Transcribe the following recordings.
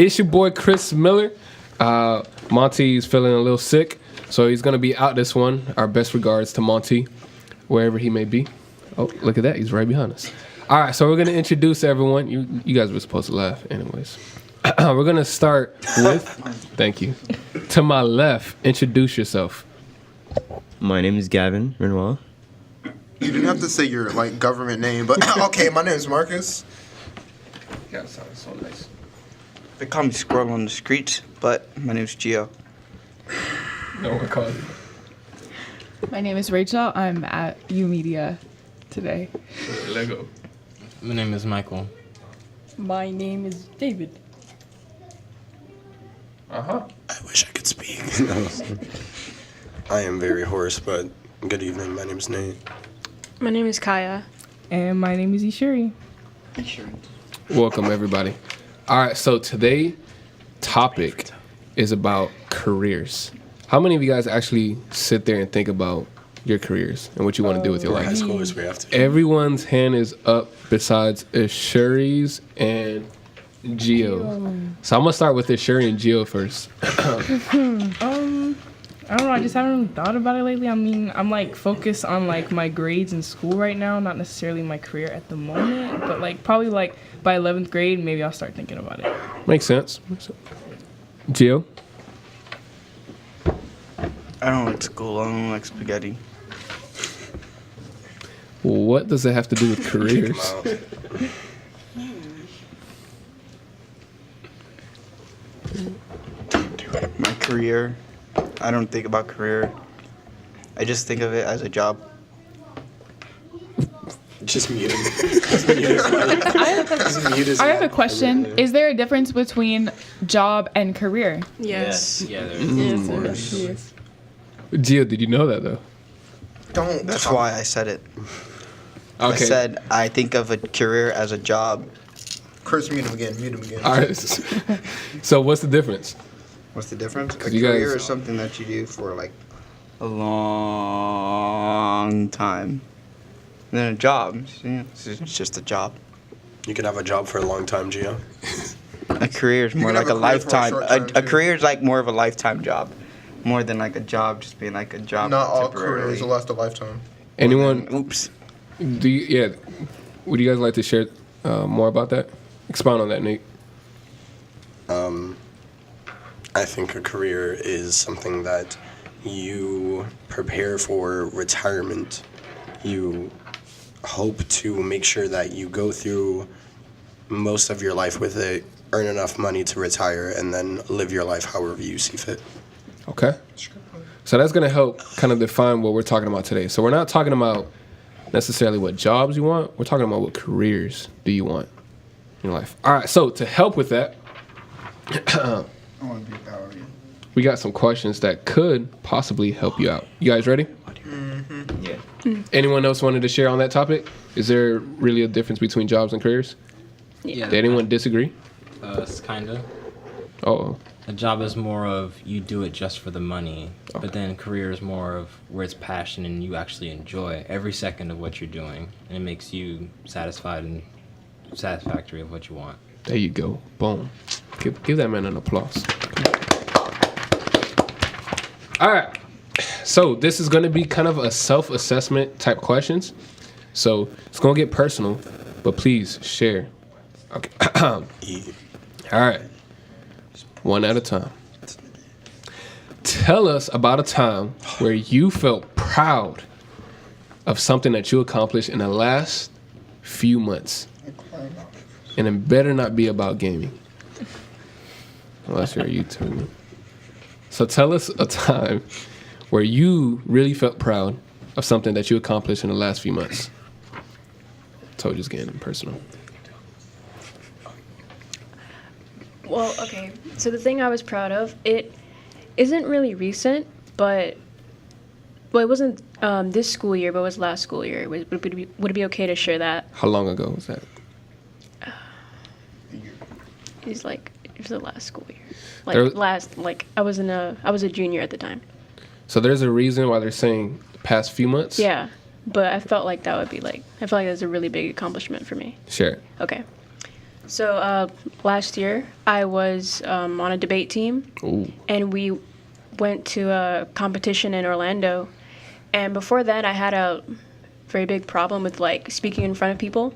It's your boy Chris Miller. Monty's feeling a little sick, so he's going to be out this one. Our best regards to Monty, wherever he may be. Oh, look at that. He's right behind us. All right, so we're going to introduce everyone. You guys were supposed to laugh anyways. We're going to start with, thank you. To my left, introduce yourself. My name is Gavin Renoir. You didn't have to say your government name, but okay, my name is Marcus. Yeah, sounds so nice. They call me Squirrel on the streets, but my name's Gio. No one called you. My name is Rachel. I'm at YOUmedia today. Lego. My name is Michael. My name is David. Uh-huh. I wish I could speak. I am very hoarse, but good evening. My name is Nate. My name is Kaya. And my name is Ishiri. Welcome, everybody. All right, so today's topic is about careers. How many of you guys actually sit there and think about your careers and what you want to do with your life? High schoolers, we have to. Everyone's hand is up besides Ishuri's and Gio. So I'm going to start with Ishuri and Gio first. I don't know. I just haven't really thought about it lately. I mean, I'm focused on my grades in school right now, not necessarily my career at the moment, but probably by 11th grade, maybe I'll start thinking about it. Makes sense. Gio? I don't like school. I don't like spaghetti. What does it have to do with careers? My career, I don't think about career. I just think of it as a job. Just mute him. I have a question. Is there a difference between job and career? Yes. Yeah, there is. Yes. Gio, did you know that, though? That's why I said it. I Okay. said I think of a career as a job. Chris, mute him again. All right. So what's the difference? What's the difference? A You career guys- is something that you do for a long time. And then a job, it's just a job. You could have a job for a long time, Gio. A career is more can like have a a career for a lifetime. short time, A too. career is more of a lifetime job, more than a job just being a job. Not all temporarily. careers will last a lifetime. Anyone? Oops. Do you? Yeah. Would you guys like to share more about that? Expound on that, Nate. I think a career is something that you prepare for retirement. You hope to make sure that you go through most of your life with it, earn enough money to retire, and then live your life however you see fit. Okay. So that's going to help kind of define what we're talking about today. So we're not talking about necessarily what jobs you want. We're talking about what careers do you want in your life. All right. So to help with that, I want to be power. we got some questions that could possibly help you out. You guys ready? Yeah. Anyone else wanted to share on that topic? Is there really a difference between jobs and careers? Yeah. Did anyone disagree? It's kind of. Oh, A job is more of you do it just for the money, but then career is more of where it's passion and you actually enjoy every second of what you're doing, and it makes you satisfied and satisfactory of what you want. there you go. Boom. Give that man an applause. All right. So this is going to be kind of a self-assessment type questions. So it's going to get personal, but please share. Okay. All right. One at a time. Tell us about a time where you felt proud of something that you accomplished in the last few months. And it better not be about gaming. Unless you're a YouTuber. So tell us a time where you really felt proud of something that you accomplished in the last few months. Told you it's getting personal. Well, okay. So the thing I was proud of, it isn't really recent, but it wasn't this school year, but it was last school year. Would it be okay to share that? How long ago was that? It was the last school year. There- I was a junior at the time. So there's a reason why they're saying the past few months? Yeah, but I felt like that would be I felt like that's a really big accomplishment for me. Sure. Okay. So last year, I was on a debate team, Ooh. and we went to a competition in Orlando. And before that, I had a very big problem with like speaking in front of people.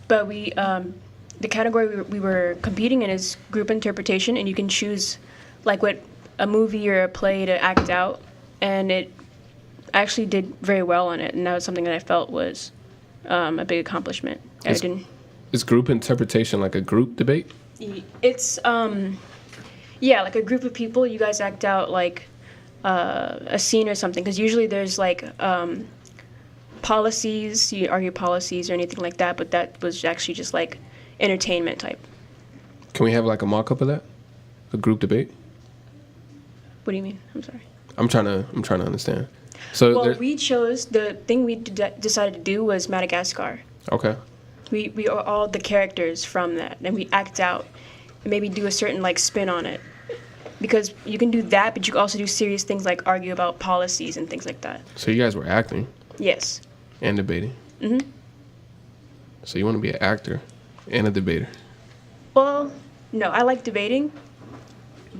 But the category we were competing in is group interpretation, and you can choose like what a movie or a play to act out, and it actually did very well on it, and that was something that I felt was a big accomplishment. Is group interpretation like a group debate? It's yeah, like a group of people. You guys act out like a scene or something, because usually there's like policies. You argue policies or anything like that, but that was actually just like entertainment type. Can we have like a mock-up of that? A group debate? What do you mean? I'm sorry. I'm trying to understand. So Well, we chose the thing we decided to do was Madagascar. okay. We are all the characters from that, and we act out and maybe do a certain like spin on it, because you can do that, but you can also do serious things like argue about policies and things like that. So you guys were acting Yes. and debating. Mhm. So you want to be an actor and a debater. Well, no, I like debating,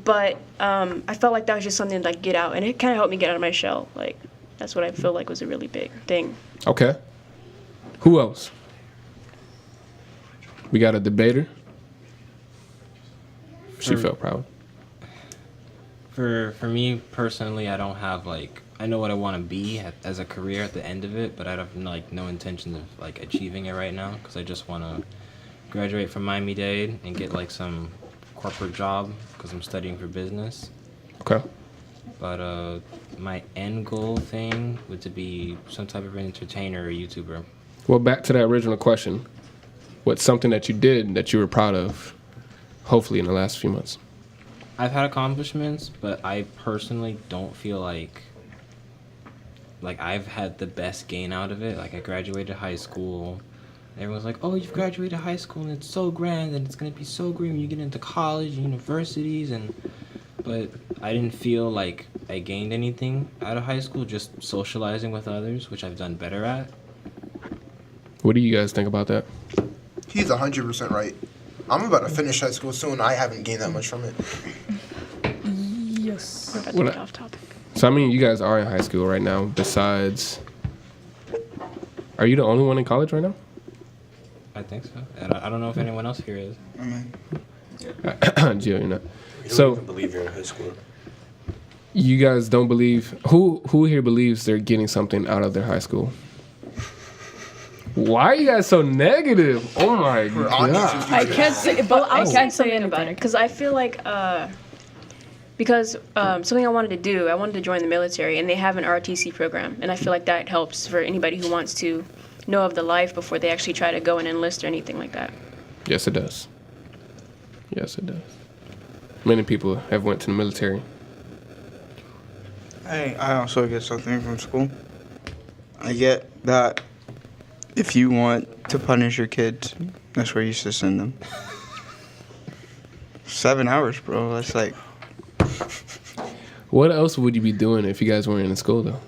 but I felt like that was just something to like get out, and it kind of helped me get out of my shell. Like that's what I feel like was a really big thing. Okay. Who else? We got a debater. She felt proud. For me personally, I don't have like, I know what I want to be as a career at the end of it, but I have like no intention of like achieving it right now, because I just want to graduate from YOUmedia Dade and get like some corporate job, because I'm studying for business. Okay. But my end goal thing would to be some type of entertainer or YouTuber. Well, back to that original question. What's something that you did that you were proud of, hopefully in the last few months? I've had accomplishments, but I personally don't feel like I've had the best gain out of it. Like I graduated high school. Everyone's like, oh, you've graduated high school and it's so grand and it's going to be so great when you get into college and universities. But I didn't feel like I gained anything out of high school, just socializing with others, which I've done better at. What do you guys think about that? He's 100% right. I'm about to finish high school soon. I haven't gained that much from it. Yes. We're about to get off topic. So, I mean, you guys are in high school right now. Besides, are you the only one in college right now? I think so. And I don't know if anyone else here is. Gio, you're not. You don't So, even believe you're in high school. you guys don't believe, who here believes they're getting something out of their high school? Why are you guys so negative? Oh my god. I can't say, but Well, I I'll say can't say something about it, because I feel like because something I wanted to do, I wanted to join the military, and they have an ROTC program, and I feel like that helps for anybody who wants to know of the life before they actually try to go and enlist or anything like that. Yes, it does. Yes, it does. Many people have went to the military. I also get something from school. I get that if you want to punish your kids, that's where you should send them. 7 hours, bro. That's like... What else would you be doing if you guys weren't in school, though?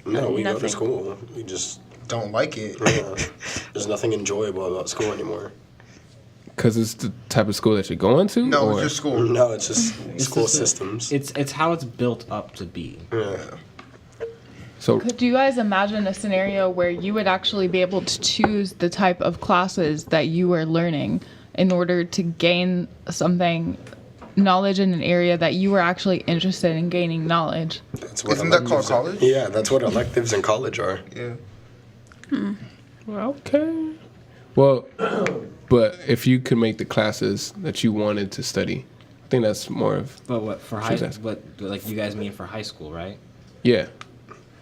No, we go to Nothing. school. We just Don't like it. there's nothing enjoyable about school anymore. Because it's the type of school that you're going to? No, or? it's just school. No, it's just school just a- systems. It's how it's built up to be. Yeah. So, Could you guys imagine a scenario where you would actually be able to choose the type of classes that you are learning in order to gain something, knowledge in an area that you were actually interested in gaining knowledge? That's what Isn't that called electives are. college? Yeah, that's what electives in college are. Yeah. okay. Well, but if you could make the classes that you wanted to study, I think that's more of, But what for high? Sure, that's- What like you guys mean for high school, right? yeah.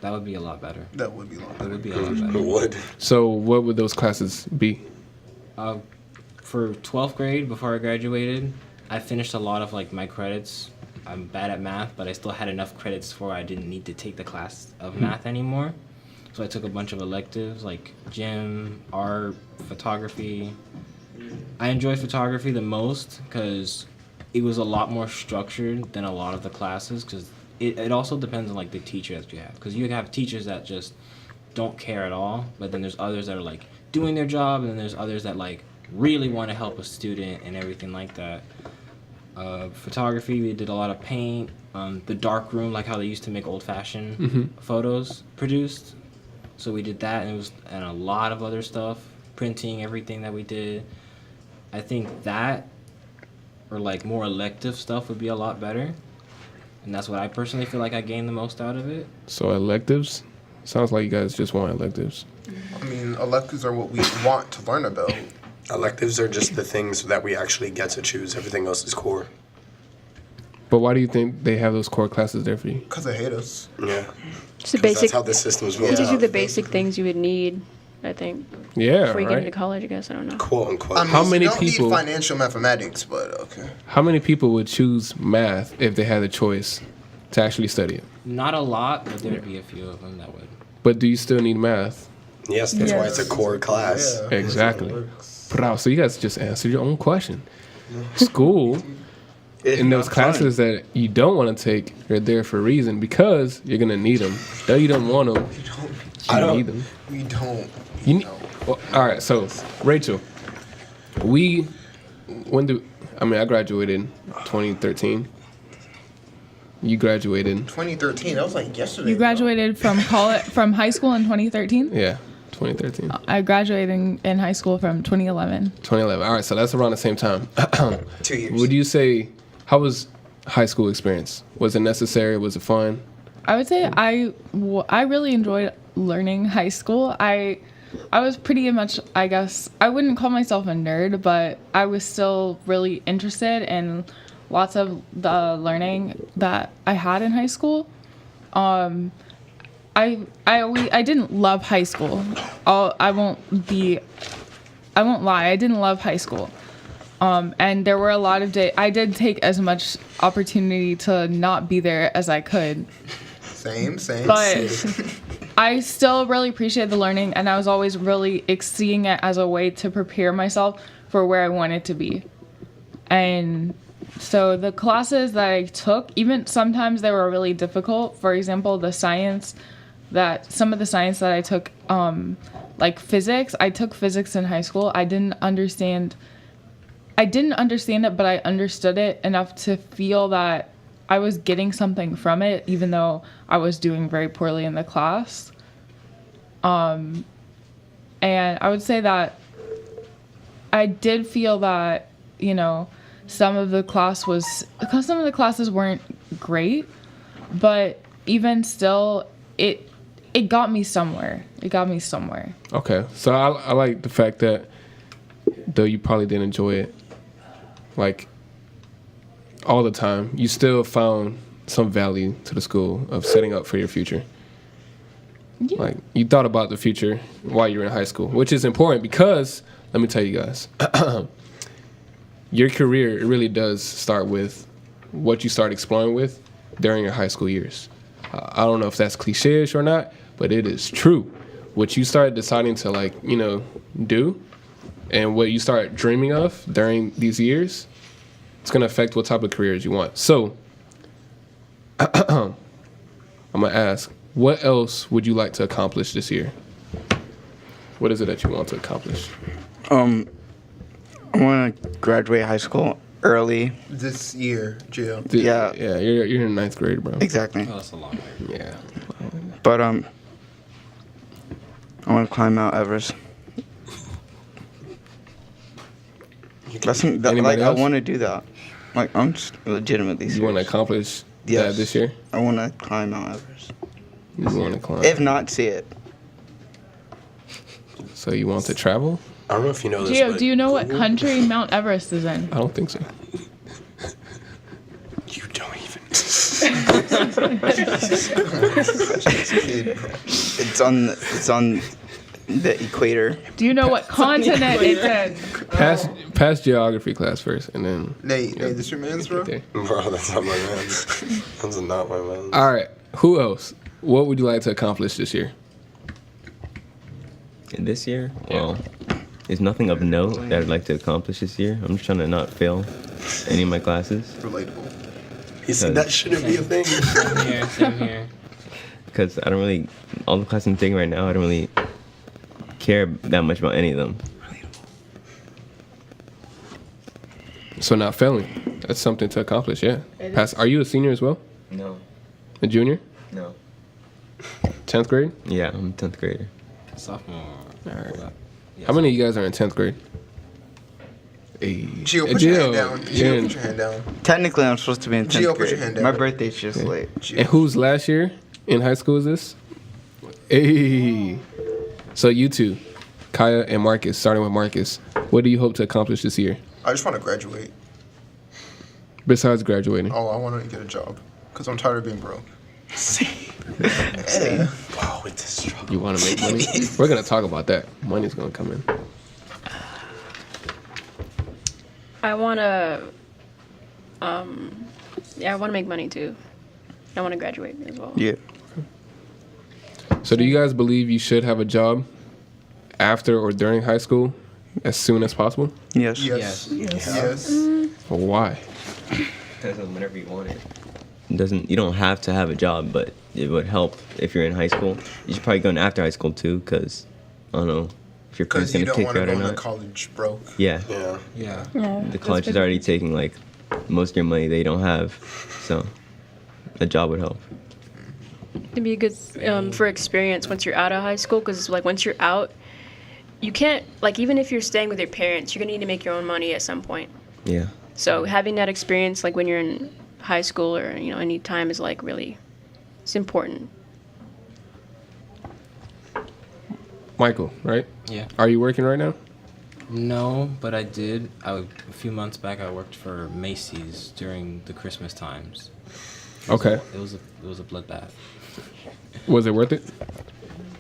That would be a lot better. That would be long. That would be a lot Who better. would? So what would those classes be? For 12th grade, before I graduated, I finished a lot of like my credits. I'm bad at math, but I still had enough credits for I didn't need to take the class of math anymore. So I took a bunch of electives like gym, art, photography. I enjoyed photography the most because it was a lot more structured than a lot of the classes, because it also depends on like the teacher that you have, because you have teachers that just don't care at all, but then there's others that are like doing their job, and then there's others that like really want to help a student and everything like that. Photography, we did a lot of paint. The dark room, like how they used to make old-fashioned photos produced. So we did that, and a lot of other stuff, printing, everything that we did. I think that, or like more elective stuff, would be a lot better. And that's what I personally feel like I gained the most out of it. So electives? Sounds like you guys just want electives. I mean, electives are what we want to learn about. Electives are just the things that we actually get to choose. Everything else is core. But why do you think they have those core classes there for you? Because they hate us. Yeah. Just the 'Cause basic. That's how the system's It built teaches you out. the basic things you would need, I think, Yeah, before you get into right. college. I guess I don't know. Quote unquote. I mean, How many you don't people- need financial mathematics, but okay. How many people would choose math if they had the choice to actually study it? Not a lot, but there would be a few of them that would. But do you still need math? Yes, that's why it's a core class. Yeah. Exactly. Wow, so you guys just answered your own question. School and those classes that you don't want to take are there for a reason because you're gonna need them. Though you don't want them, I you don't- need them. We don't. You need. Well, all right, so Rachel, I graduated in 2013. You graduated, 2013. That was like yesterday. You graduated from high school in 2013. yeah, 2013, I graduated in high school from 2011. 2011. All right, so that's around the same time. 2 years. Would you say how was high school experience? Was it necessary? Was it fun? I would say I really enjoyed learning high school. I was pretty much, I guess, I wouldn't call myself a nerd, but I was still really interested in lots of the learning that I had in high school. I didn't love high school. I won't lie, I didn't love high school. And there were a lot of days I did take as much opportunity to not be there as I could. Same. But I still really appreciate the learning, and I was always really seeing it as a way to prepare myself for where I wanted to be. And so the classes that I took, even sometimes they were really difficult. For example, some of the science that I took, like physics, I took physics in high school. I didn't understand it, but I understood it enough to feel that I was getting something from it, even though I was doing very poorly in the class. And I would say that I did feel that, some of the classes weren't great, but even still, it got me somewhere. Okay, so I like the fact that though you probably didn't enjoy it, like all the time, you still found some value to the school of setting up for your future. Yeah. Like you thought about the future while you were in high school, which is important because let me tell you guys, your career, it really does start with what you start exploring with during your high school years. I don't know if that's cliche-ish or not, but it is true. What you start deciding to do and what you start dreaming of during these years, it's going to affect what type of careers you want. So I'm going to ask, what else would you like to accomplish this year? What is it that you want to accomplish? I want to graduate high school early. This year, Gio. Yeah. Yeah, you're in 9th grade, bro. Exactly. Oh, that's a long way. Yeah. But I want to climb Mount Everest. Anybody I else? want to do that. Like, I'm just legitimately serious. You want to accomplish that Yes. this year? I want to climb Mount Everest. You want to climb? If not, see it. So you want to travel? I don't know if you know this. Gio, but do you know what Google- country Mount Everest is in? I don't think so. You don't even. It's on the equator. Do you know what continent it's in? Pass geography class first, and then. Nate, this your man's, bro? Okay. Bro, that's not my man. That's not my man. All right. Who else? What would you like to accomplish this year? This year? Well, there's nothing of note that I'd like to accomplish this year. I'm just trying to not fail any of my classes. Relatable. You see, that shouldn't be a thing. Same here. Because I don't really, all the classes I'm taking right now, I don't really care that much about any of them. So not failing. That's something to accomplish, yeah. Are you a senior as well? No. A junior? No. 10th grade? Yeah, I'm a 10th grader. Sophomore. All right. Yeah, How many of you guys are in 10th grade? Hey. Gio, put your hand down. Gio, put your hand down. Technically, I'm supposed to be in 10th Gio, put grade. your hand down. My birthday's just late. And whose last year in high school is this? Hey. So you two, Kaya and Marcus, starting with Marcus, what do you hope to accomplish this year? I just want to graduate. Besides graduating? Oh, I want to get a job. Because I'm tired of being broke. Wow, with this struggle. You want to make money? We're going to talk about that. Money's going to come in. I want to, I want to make money too. I want to graduate as well. Yeah. So do you guys believe you should have a job after or during high school as soon as possible? Yes. Yes. Yes. Yes. Why? Because whenever you want it. You don't have to have a job, but it would help if you're in high school. You should probably go in after high school too, because I don't know if your parents Because you gonna don't take want you to out go or into not. college broke. Yeah, Yeah. Yeah. Yeah. the college is already taking like most of your money they don't have, so a job would help. It'd be a good for experience once you're out of high school, because like once you're out, you can't like even if you're staying with your parents, you're gonna need to make your own money at some point. Yeah. So having that experience like when you're in high school or any time is like really, it's important. Michael, right? Yeah. Are you working right now? No, but I did. A few months back, I worked for Macy's during the Christmas times. Okay. It was a bloodbath. Was it worth it?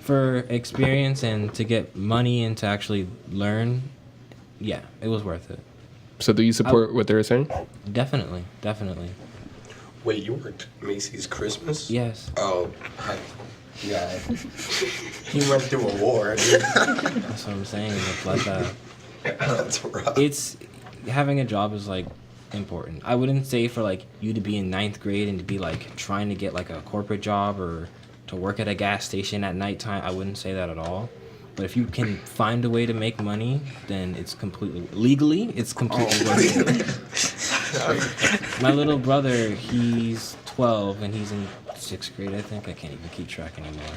For experience and to get money and to actually learn, yeah, it was worth it. So do you support what they're saying? Definitely. Wait, you worked Macy's Christmas? Yes. Oh, yeah. You went through a war. Dude. That's what I'm saying. It's a bloodbath. That's rough. It's having a job is like important. I wouldn't say for like you to be in 9th grade and to be like trying to get like a corporate job or to work at a gas station at nighttime. I wouldn't say that at all. But if you can find a way to make money, then it's completely legally. It's completely worth it. My little brother, he's 12 and he's in 6th grade. I think I can't even keep track anymore.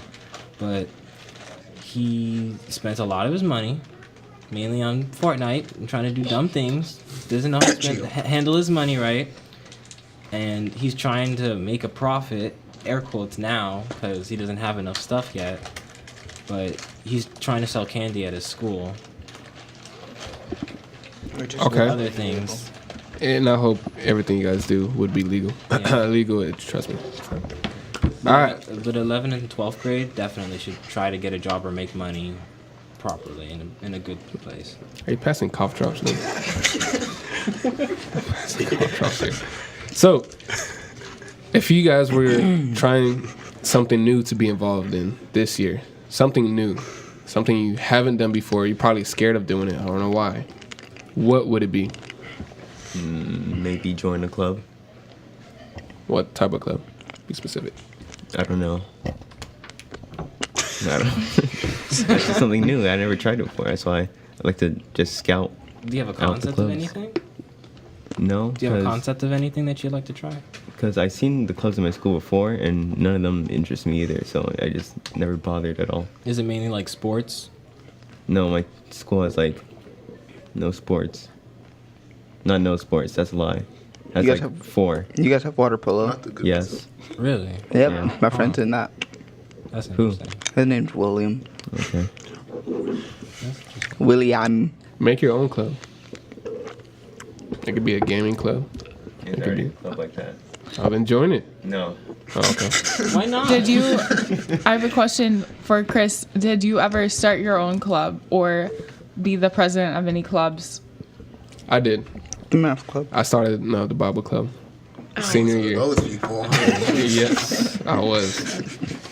But he spent a lot of his money, mainly on Fortnite and trying to do dumb things. Doesn't know how to handle his money right, and he's trying to make a profit. Air quotes now because he doesn't have enough stuff yet. But he's trying to sell candy at his school. Okay. Other things. And I hope everything you guys do would be legal. Yeah. Legal, trust me. All right. But 11th and 12th grade definitely should try to get a job or make money properly in a good place. Are you passing cough drops? No? Passing cough drops here. So, if you guys were trying something new to be involved in this year, something new, something you haven't done before, you're probably scared of doing it, I don't know why, what would it be? Maybe join a club. What type of club? Be specific. I don't know. That's just something new. I never tried it before. That's why I like to just scout. Do you have a out the concept of clubs. anything? No. Do you have a concept of anything that you'd like to try? Because I've seen the clubs in my school before, and none of them interest me either. So I just never bothered at all. Is it mainly like sports? No, my school has like no sports. Not no sports. That's a lie. Has You guys like have- 4. You guys have water polo? Not the good Yes. Really? Yep. Yeah. My friend's in that. That's Who? interesting. His name's William. Okay. William. Make your own club. It could be a gaming club. It's could already be. a club like that. I've been joining it. No. Oh, okay. Why not? Did you? I have a question for Chris. Did you ever start your own club or be the president of any clubs? I did. The math club. I started the Bible club. Senior year. Those people. Yes, I was.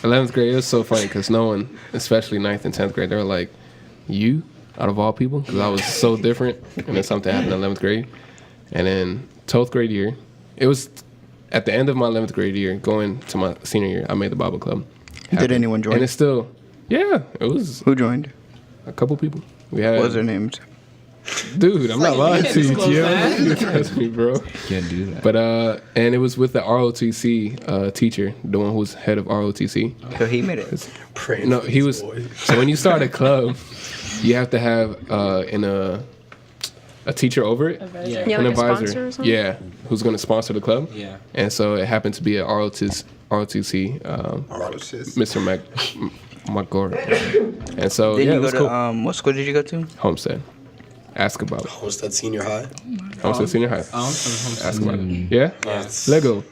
11th grade, it was so funny because no one, especially 9th and 10th grade, they were like, you, out of all people? Because I was so different. And then something happened in 11th grade. And then 12th grade year, it was at the end of my 11th grade year, going to my senior year, I made the Bible club. Did anyone join? And it's still, yeah, it was Who joined? a couple people. We had, What was their names? Dude, I'm not lying to you, disclose that. Gio. Trust me, bro. Can't do that. But and it was with the ROTC teacher, the one who was head of ROTC. So he made it. Praying No, for he these was. boys. So when you start a club, you have to have a teacher over it, Yeah. Yeah, an like a advisor, sponsor or something? yeah, who's going to sponsor the club. Yeah. And so it happened to be a ROTC, Mr. McGord. And so Did yeah, it you go was to cool. what school did you go to? Homestead. Ask about it. Homestead Senior High. Homestead Senior High. Ask about it. Yeah. Yes. Lego.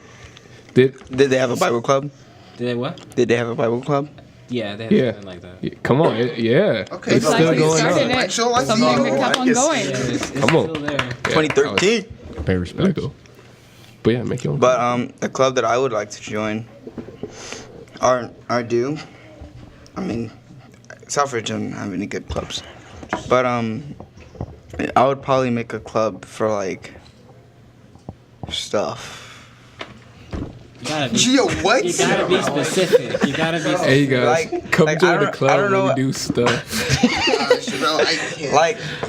Did Did they have a Bible club? Did they what? Did they have a Bible club? Yeah, they had yeah. something like that. Yeah, come on. Yeah. Okay, It's so still like you going started on. it. Actual, like, Something no, that kept I on can going. see it. It's Come on. still there. Yeah, 2013. Pay respect. Lego. But yeah, make your own. But a club that I would like to join, or I do. I mean, Southridge doesn't have any good clubs, but I would probably make a club for like stuff. You gotta be, Gio, what? you gotta be specific. You gotta be specific. Hey guys, Like- come like, I join the don't- I club don't where know we what- do stuff. Gosh, bro, I can't.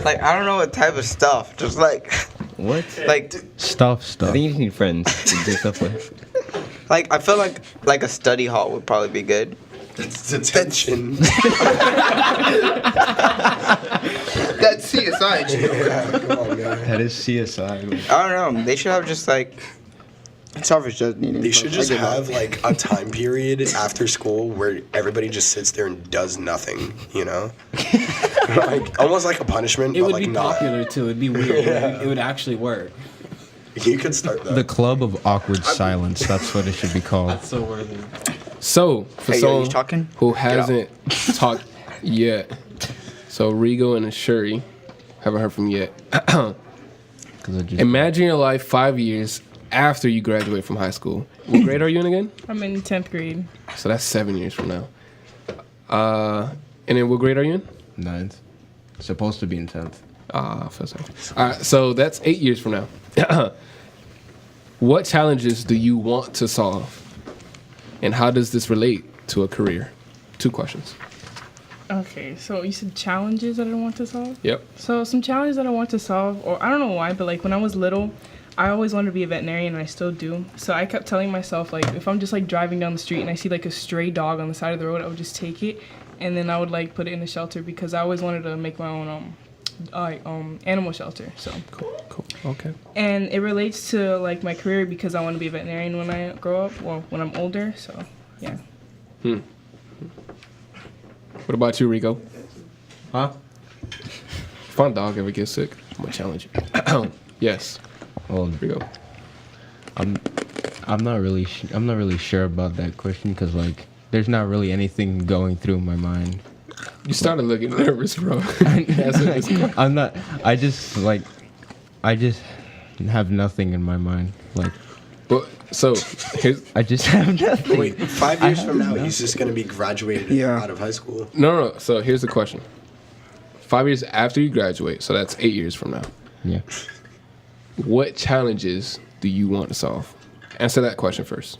Like I don't know what type of stuff. Just like What? like Stuff. I think you just need friends to do stuff with. I feel like a study hall would probably be good. Detention. That's CSI, Gio. Yeah, come on, man. That is CSI. I don't know. They should have just like Southridge doesn't need any They should clubs. just I get have that. like a time period after school where everybody just sits there and does nothing, you know? Like almost like a punishment, It but would like be not. popular too. It'd be weird. It would actually work. You could start that. The Club of Awkward Silence. That's what it should be called. That's so worthy. So for Hey, yo, someone you talking? who Get out. hasn't talked yet, so Rigo and Shuri haven't heard from yet. 'Cause I just- Imagine your life 5 years after you graduate from high school. What grade are you in again? I'm in 10th grade. So that's 7 years from now. And then what grade are you in? Ninth. Supposed to be in 10th. I feel sorry. All right, so that's 8 years from now. What challenges do you want to solve? And how does this relate to a career? 2 questions. Okay, so you said challenges that I want to solve? Yep. So some challenges that I want to solve, or I don't know why, but like when I was little, I always wanted to be a veterinarian and I still do. So I kept telling myself like if I'm just like driving down the street and I see like a stray dog on the side of the road, I would just take it and then I would like put it in a shelter because I always wanted to make my own animal shelter. So Cool. Okay. and it relates to like my career because I want to be a veterinarian when I grow up, or when I'm older. So yeah. What about you, Rico? Huh? If my dog ever gets sick, I'm gonna challenge you. Yes, Well, Rico. I'm not really sure about that question because like there's not really anything going through my mind. You started looking nervous, bro. Answer this question. I'm not. I just have nothing in my mind. Like But so here's I just have nothing. Wait, 5 years from now, he's just gonna be graduated Yeah. out of high school. no. So here's the question. 5 years after you graduate, so that's 8 years from now. Yeah. What challenges do you want to solve? Answer that question first.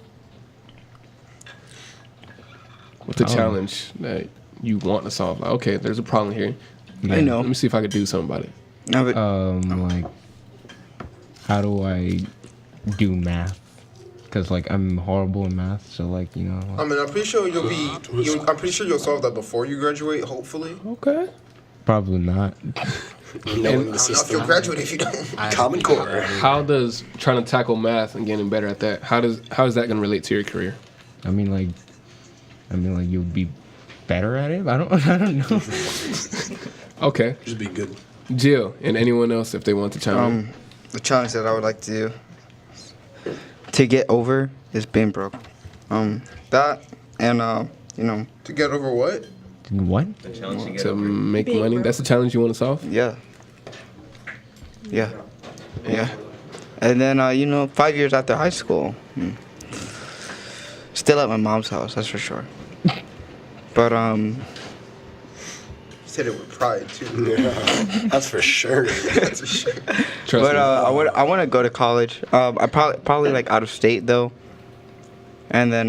What's the challenge that you want to solve? Like, okay, there's a problem here. I know. Let me see if I can do something about it. No, but Like, how do I do math? Because like I'm horrible in math, so like you know. I mean, I'm pretty sure I'm pretty sure you'll solve that before you graduate. Hopefully. Okay. Probably not. No in the I don't know if system. you'll graduate if you don't. Common Core. How does trying to tackle math and getting better at that? How is that going to relate to your career? I mean like you'll be better at it. I don't know. Okay. Just be good. Jill and anyone else if they want to chime in. the challenge that I would like to do to get over is being broke. That and you know, To get over what? What? The challenge to get To over. make Being money. broke. That's the challenge you want to solve? yeah. And then you know, 5 years after high school, still at my mom's house. That's for sure. But You said it with pride too. Yeah, that's for sure. That's for sure. Trust But me. I want to go to college. I probably like out of state though. And then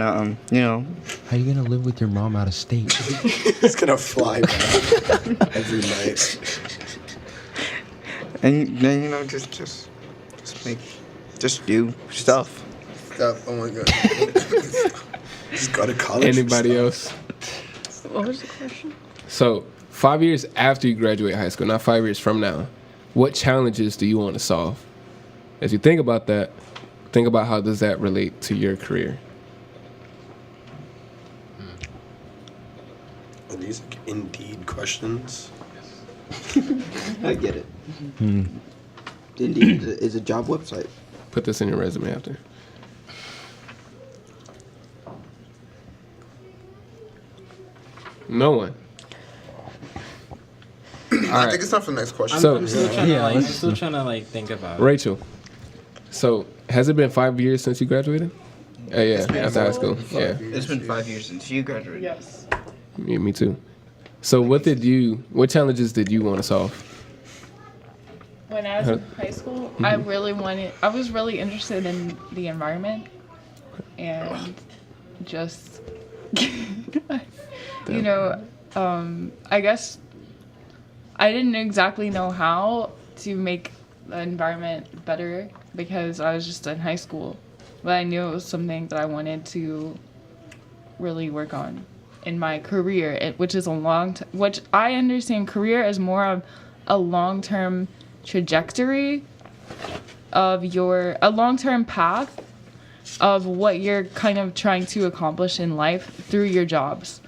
you know, How you gonna live with your mom out of state? He's gonna fly back every night. And then just do stuff. Stuff. Oh my god. Just go to college. Anybody else? What was the question? So 5 years after you graduate high school, not 5 years from now, what challenges do you want to solve? As you think about that, think about how does that relate to your career? Are these like Indeed questions? I get it. Indeed is a job website. Put this in your resume after. No one. I think it's time for the next question. So- I'm still trying to like think about it. Rachel, so has it been 5 years since you graduated? Yeah, after high school. Yeah, It's been 5 years since you graduated. Yes. me too. So what challenges did you want to solve? When I was in high school, I was really interested in the environment and just, I guess I didn't exactly know how to make the environment better because I was just in high school, but I knew it was something that I wanted to really work on in my career, which is which I understand career is more of a long-term trajectory of a long-term path of what you're kind of trying to accomplish in life through your jobs.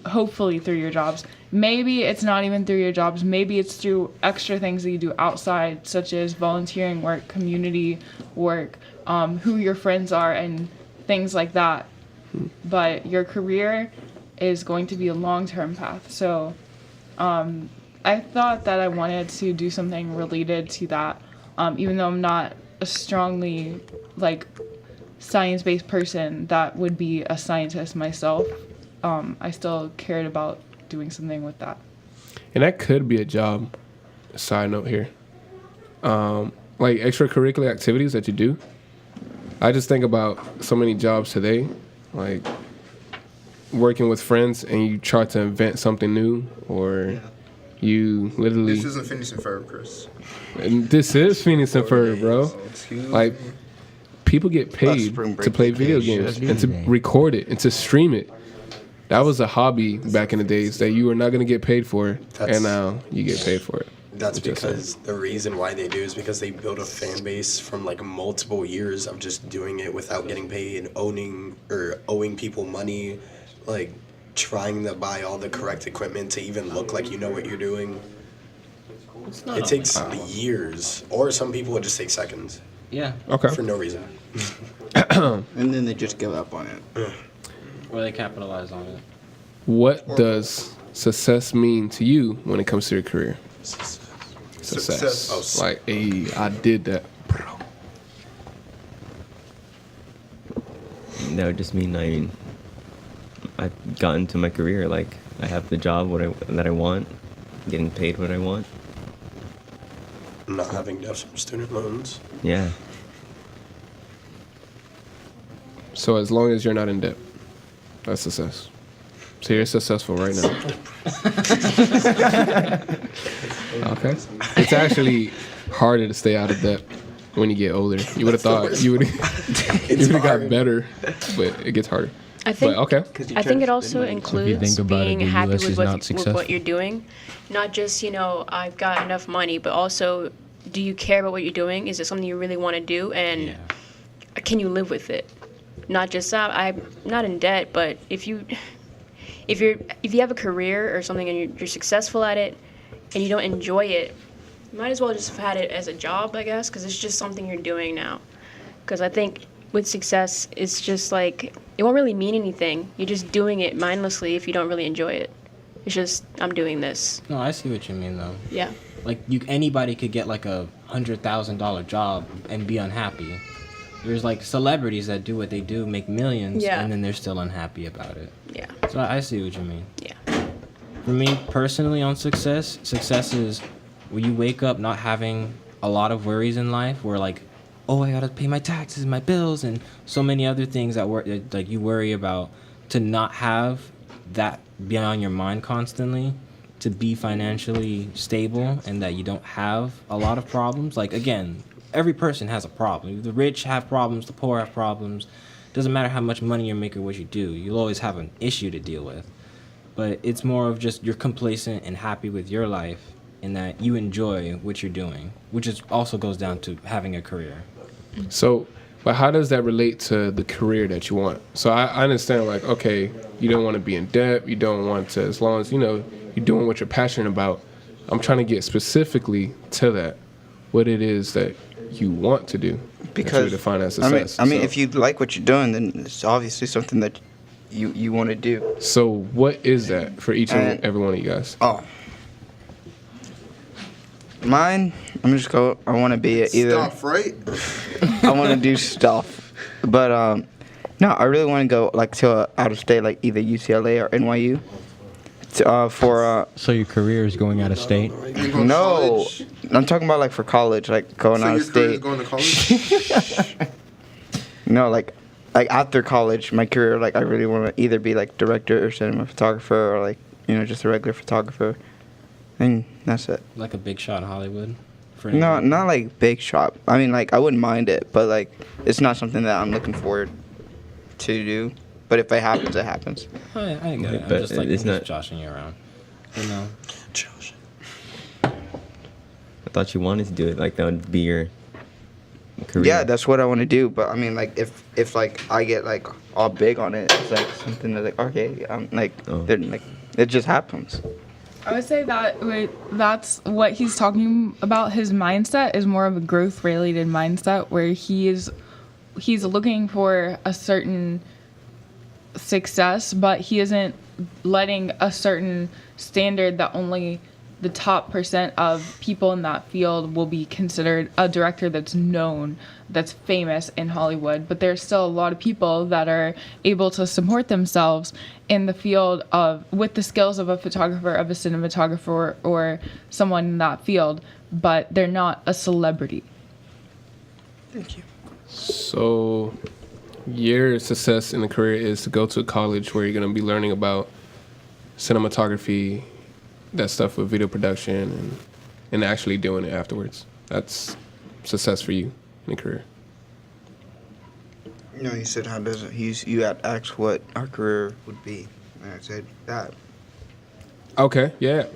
Hopefully through your jobs. Maybe it's not even through your jobs. Maybe it's through extra things that you do outside, such as volunteering work, community work, who your friends are, and things like that. But your career is going to be a long-term path. So I thought that I wanted to do something related to that, even though I'm not a strongly science-based person that would be a scientist myself. I still cared about doing something with that. And that could be a job. Side note here. Like extracurricular activities that you do. I just think about so many jobs today, like working with friends and you try to invent something new, or you literally. This isn't Phineas and Ferb, Chris. And this is Phineas and Ferb, bro. Like, people get paid to play video games and to record it and to stream it. That was a hobby back in the days that you were not going to get paid for, and now you get paid for it. That's because the reason why they do is because they build a fan base from like multiple years of just doing it without getting paid, owing people money, like trying to buy all the correct equipment to even look like you know what you're doing. It takes years, or some people would just take seconds. Yeah. Okay. For no reason. And then they just give up on it. Or they capitalize on it. What does success mean to you when it comes to your career? Success. Oh, Like, hey, I did that. That would just mean I've gotten to my career. Like, I have the job that I want, getting paid what I want. Not having to have some student loans. Yeah. So as long as you're not in debt, that's success. So you're successful right now. Okay. It's actually harder to stay out of debt when you get older. You would have thought you would have got better, but it gets harder. I think But, okay. I think it also includes think about it, being the happy US with is what, not with successful. what you're doing. Not just, I've got enough money, but also, do you care about what you're doing? Is it something you really want to do? And can you live with it? Not just, I'm not in debt, but if you have a career or something and you're successful at it and you don't enjoy it, you might as well just have had it as a job, I guess, because it's just something you're doing now. Because I think with success, it's just like, it won't really mean anything. You're just doing it mindlessly if you don't really enjoy it. It's just, I'm doing this. No, I see what you mean, though. Yeah. Like, anybody could get, like, a $100,000 job and be unhappy. There's, like, celebrities that do what they do, make millions, and then they're still unhappy about it. Yeah. So I see what you mean. Yeah. For me, personally, on success is when you wake up not having a lot of worries in life, where, like, oh, I gotta pay my taxes, my bills, and so many other things that you worry about, to not have that be on your mind constantly. to be financially stable and that you don't have a lot of problems. Like, again, every person has a problem. The rich have problems, the poor have problems. Doesn't matter how much money you make or what you do. You'll always have an issue to deal with. But it's more of just you're complacent and happy with your life and that you enjoy what you're doing, which also goes down to having a career. So, but how does that relate to the career that you want? So I understand, like, okay, you don't want to be in debt. You don't want to, as long as, you know, you're doing what you're passionate about. I'm trying to get specifically to that, what it is that you want to do. Because you define as success. I mean, if you like what you're doing, then it's obviously something that you want to do. So what is that for each and every one of you guys? Oh, mine. I'm just go. I want to be either. Stuff, right? I want to do stuff, but no, I really want to go like to out of state, like either UCLA or NYU. So your career is going out of state? No, I'm talking about like for college, like going out of state. Going to college? No, like after college, my career, like I really want to either be like director or cinema photographer or like, you know, just a regular photographer. And that's it. Like a big shot in Hollywood? No, not like big shot. I mean, like I wouldn't mind it, but like it's not something that I'm looking forward to do. But if it happens, it happens. Oh, yeah, I get it. I'm But just like it's not joshing you around. You know? Josh. I thought you wanted to do it. Like that would be your career. Yeah, that's what I want to do. But I mean, like if like I get like all big on it, it's like something that's like okay, I'm like, like it just happens. I would say that that's what he's talking about. His mindset is more of a growth-related mindset where he's looking for a certain success, but he isn't letting a certain standard that only the top % of people in that field will be considered a director that's known, that's famous in Hollywood. But there's still a lot of people that are able to support themselves in the field with the skills of a photographer, of a cinematographer, or someone in that field, but they're not a celebrity. Thank you. So your success in the career is to go to a college where you're going to be learning about cinematography, that stuff with video production, and actually doing it afterwards. That's success for you in a career. No, he said how does it? You had asked what our career would be, and I said that. Okay, yeah.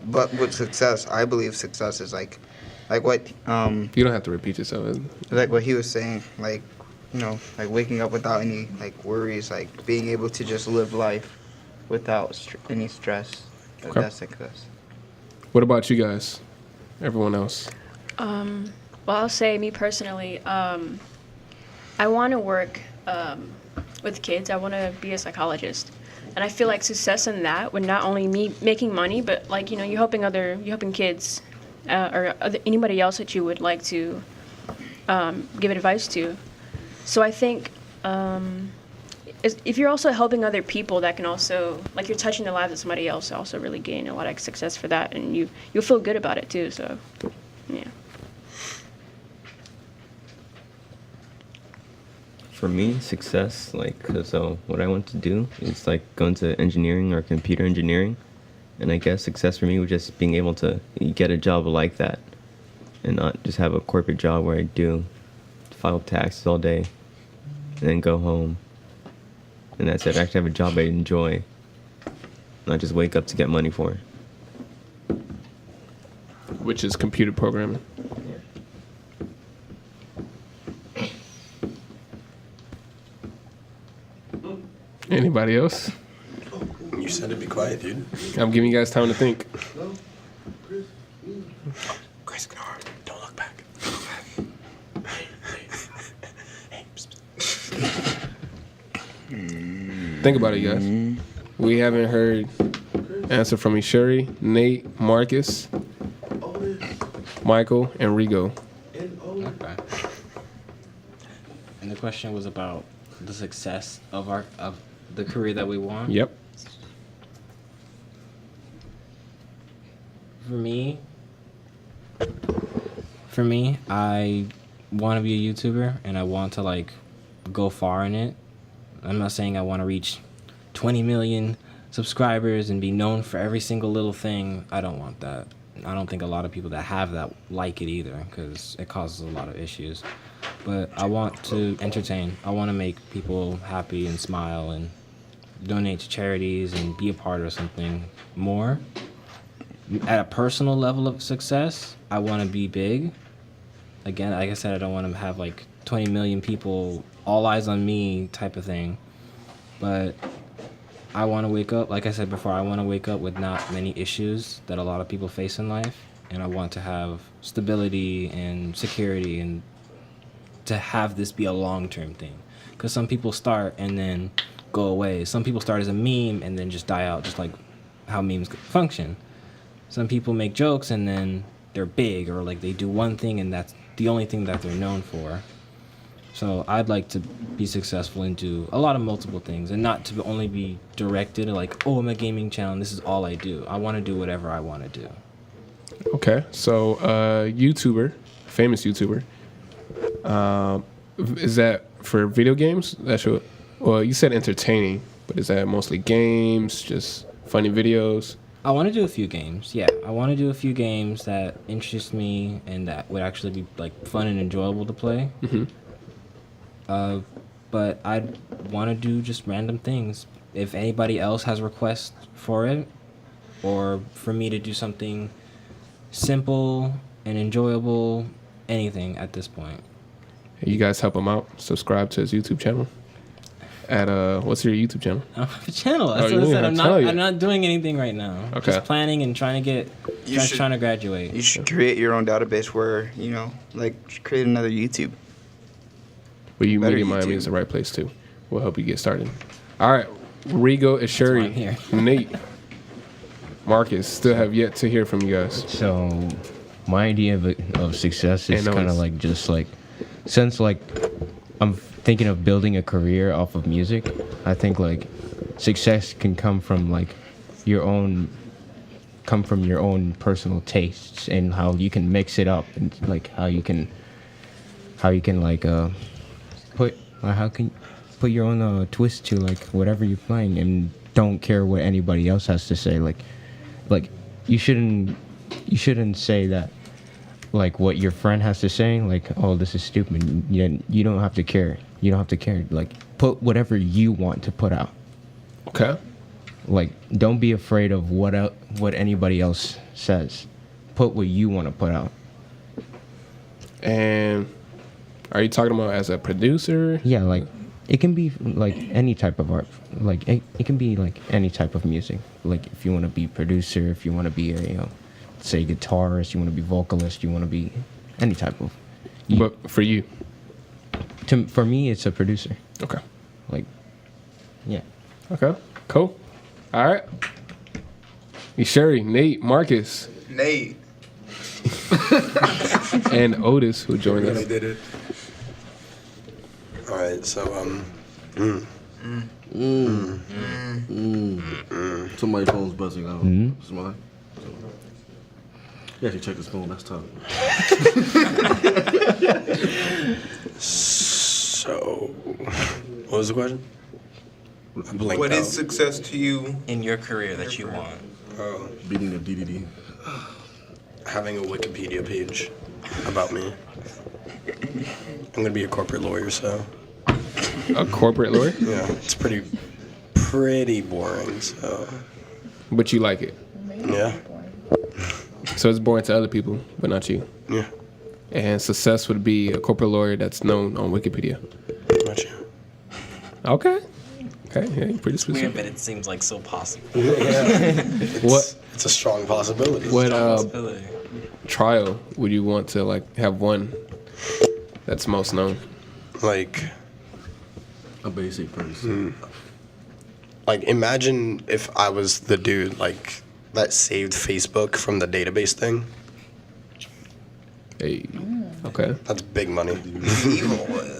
But with success, I believe success is like what You don't have to repeat yourself. like what he was saying, like, you know, like waking up without any like worries, like being able to just live life without any stress. Okay. That's success. What about you guys? Everyone else? Well, I'll say me personally, I want to work with kids. I want to be a psychologist, and I feel like success in that would not only me making money, but like, you know, you're helping kids or anybody else that you would like to give advice to. So I think if you're also helping other people, that can also, like, you're touching the lives of somebody else, also really gain a lot of success for that, and you'll feel good about it too. So, yeah. For me, success, like, so what I want to do is like go into engineering or computer engineering. And I guess success for me was just being able to get a job like that and not just have a corporate job where I do file taxes all day and then go home. And that's it. I actually have a job I enjoy, not just wake up to get money for. Which is computer programming. Anybody else? You said to be quiet, dude. I'm giving you guys time to think. Chris, don't look back. Think about it, guys. We haven't heard answer from Ishuri, Nate, Marcus, Michael, and Rigo. Okay. And the question was about the success of the career that we want. Yep. For me, I want to be a YouTuber and I want to like go far in it. I'm not saying I want to reach 20 million subscribers and be known for every single little thing. I don't want that. I don't think a lot of people that have that like it either, because it causes a lot of issues. But I want to entertain. I want to make people happy and smile and donate to charities and be a part of something more. At a personal level of success, I want to be big. Again, like I said, I don't want to have like 20 million people, all eyes on me type of thing. But I want to wake up, like I said before, I want to wake up with not many issues that a lot of people face in life. And I want to have stability and security and to have this be a long-term thing. Because some people start and then go away. Some people start as a meme and then just die out, just like how memes function. Some people make jokes and then they're big, or like they do one thing and that's the only thing that they're known for. So I'd like to be successful and do a lot of multiple things, and not to only be directed like, oh, I'm a gaming channel and this is all I do. I want to do whatever I want to do. Okay, so YouTuber, famous YouTuber. Is that for video games? That's what. Well, you said entertaining, but is that mostly games, just funny videos? I want to do a few games. Yeah, I want to do a few games that interest me and that would actually be like fun and enjoyable to play. Mm-hmm. But I'd want to do just random things. If anybody else has requests for it, or for me to do something simple and enjoyable, anything at this point. You guys help him out. Subscribe to his YouTube channel. At what's your YouTube channel? I don't have a channel. Oh, That's you what I don't said. have a channel yet. I'm not doing anything right now. Okay. Just planning and trying to trying to graduate. You should create your own database where, you know, like create another YouTube. Well, Better YOUmedia Miami YouTube. is the right place too. We'll help you get started. All right, Rigo, why I'm here. Ishuri, Nate, Marcus, still have yet to hear from you guys. So, my idea of success is And kind of always- like just like, since like I'm thinking of building a career off of music, I think like success can come from like your own personal tastes and how you can mix it up, and like how you can like put your own twist to like whatever you're playing, and don't care what anybody else has to say. Like you shouldn't say that like what your friend has to say, like, oh, this is stupid. You don't have to care. You don't have to care. Like, put whatever you want to put out. Okay. Like, don't be afraid of what anybody else says. Put what you want to put out. And are you talking about as a producer? Yeah, like, it can be like any type of art. Like, it can be like any type of music. Like, if you want to be producer, if you want to be a, say, guitarist, you want to be vocalist, you want to be any type of. But for you? For me, it's a producer. Okay. Like, yeah. Okay. Cool. All right. Ishuri, Nate, Marcus, Nate. and Otis, who joined Really us. did it. All right, so Somebody's phone's buzzing out. Mhm. Somebody. You actually check his phone. That's tough. So, what was the question? I blinked What out. is success to you? In your career that you want. Oh, Beating the DDD. having a Wikipedia page about me. I'm gonna be a corporate lawyer, so A corporate lawyer? yeah, it's pretty boring. So But you like it. yeah, So it's boring to other people, but not you. yeah, And success would be a corporate lawyer that's known on Wikipedia. pretty much. Yeah. Okay. Okay, yeah, you're pretty Weird, specific. but it seems like so possible. What It's a strong possibility. what Possibility. trial would you want to like have one that's most known? Like, A basic person. like imagine if I was the dude like that saved Facebook from the database thing. Hey. Okay. That's big money.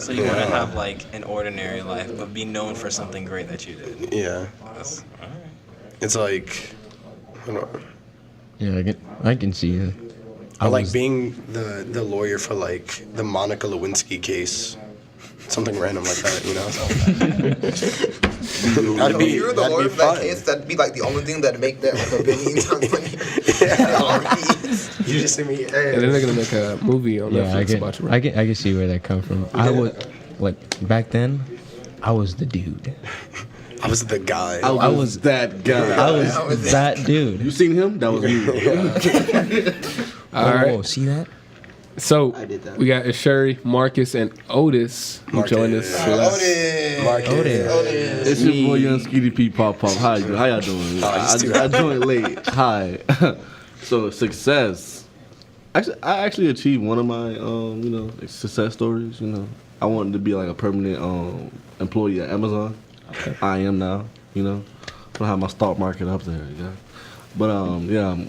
So you want to have like an ordinary life, but be known for something great that you did. Yeah, That's, all right. it's like, I don't know. Yeah, I can see it. I like being the lawyer for like the Monica Lewinsky case, something random like that, you know. If you're the lawyer for that case, that'd be like the only thing that'd make that like a billion times money. You just see me. And then they're gonna make a movie on Netflix about you. I can see where that come from. I was like back then, I was the dude. I was the guy. I was that guy. I was that dude. You seen him? That was me. All right. Whoa, see that? So we got Ashuri, Marcus, and Otis who joined us. Otis. It's your boy Young Skeety P Pop. How y'all doing? I joined late. Hi. So success. Actually, I actually achieved one of my success stories. I wanted to be like a permanent employee at Amazon. Okay. I am now. I have my stock market up there. Yeah. But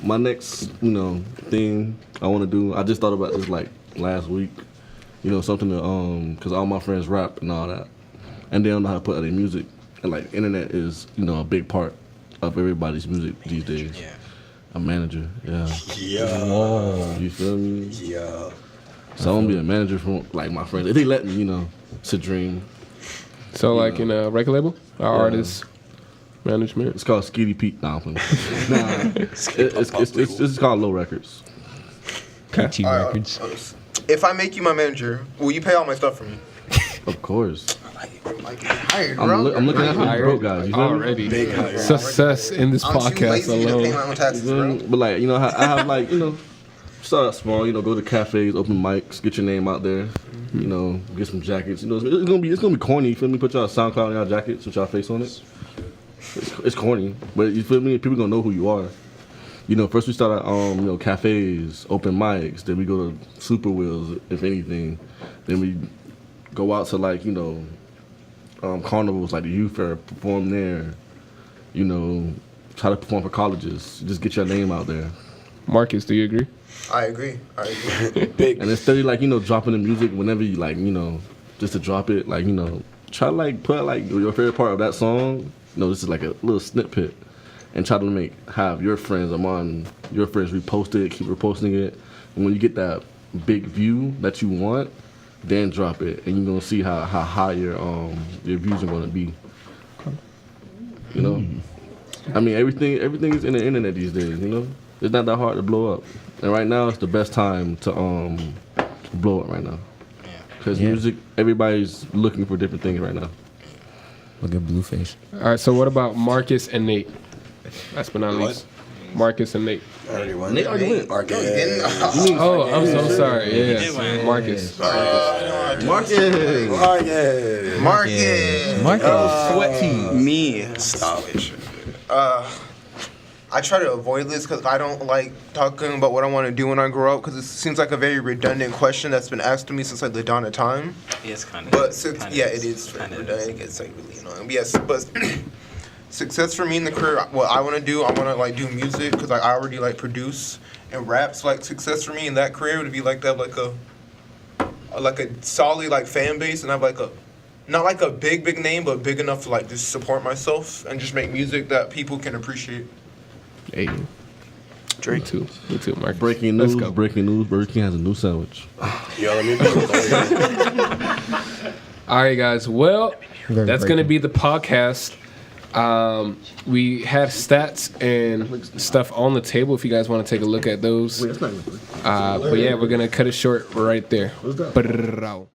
my next thing I want to do. I just thought about this like last week. Something to because all my friends rap and all that, and they don't know how to put out their music. And like internet is a big part of everybody's music these days. Yeah. A manager. Yeah. Yeah. Whoa. You feel me? Yeah. So I'm gonna be a manager for like my friends. If they let me, it's a dream. So like in a record label, artist management. It's called Skeety Pete. Nah, it's called Low Records. PT Records. If I make you my manager, will you pay all my stuff for me? Of course. Hired, I'm looking at the broke guys. You feel Already. Big hire. Success in this I'm too podcast lazy to pay my alone. own taxes, bro. But like I have like start out small. Go to cafes, open mics, get your name out there. Get some jackets. It's gonna be corny. You feel me? Put y'all SoundCloud on y'all jackets with y'all face on it. It's corny, but you feel me? People gonna know who you are. First we start at cafes, open mics. Then we go to Super Wheels, if anything. Then we go out to like carnivals like the youth fair, perform there. Try to perform for colleges. Just get your name out there. Marcus, do you agree? I agree. Big. And instead of like dropping the music whenever you like just to drop it like try to like put like your favorite part of that song. This is like a little snippet, and try to have your friends among your friends repost it, keep reposting it, and when you get that big view that you want, then drop it, and you're gonna see how high your views are gonna be. I mean everything is in the internet these days. It's not that hard to blow up, and right now it's the best time to blow up right now. Because music, everybody's looking for different things right now. Look at Blueface. All right. So what about Marcus and Nate? Last but not least, Marcus and Nate. I already won. Nate already went. Marcus. Oh, I'm so sorry. Yeah, Marcus. Marcus. Sweaty. Me. Stop it. I try to avoid this because I don't like talking about what I want to do when I grow up because it seems like a very redundant question that's been asked to me since like the dawn of time. It's kind of. But it is redundant. It gets like really annoying. But yes, but success for me in the career, what I want to do, I want to like do music because like I already like produce and rap. So like success for me in that career would be like to have like a solid like fan base and have like not like a big name, but big enough to like just support myself and just make music that people can appreciate. Hey. Drake. Me too, Marcus. Breaking news. Burger King has a new sandwich. Yo, let me All right, guys. Well, that's going to be the podcast. We have stats and stuff on the table if you guys want to take a look at those. But yeah, we're going to cut it short right there.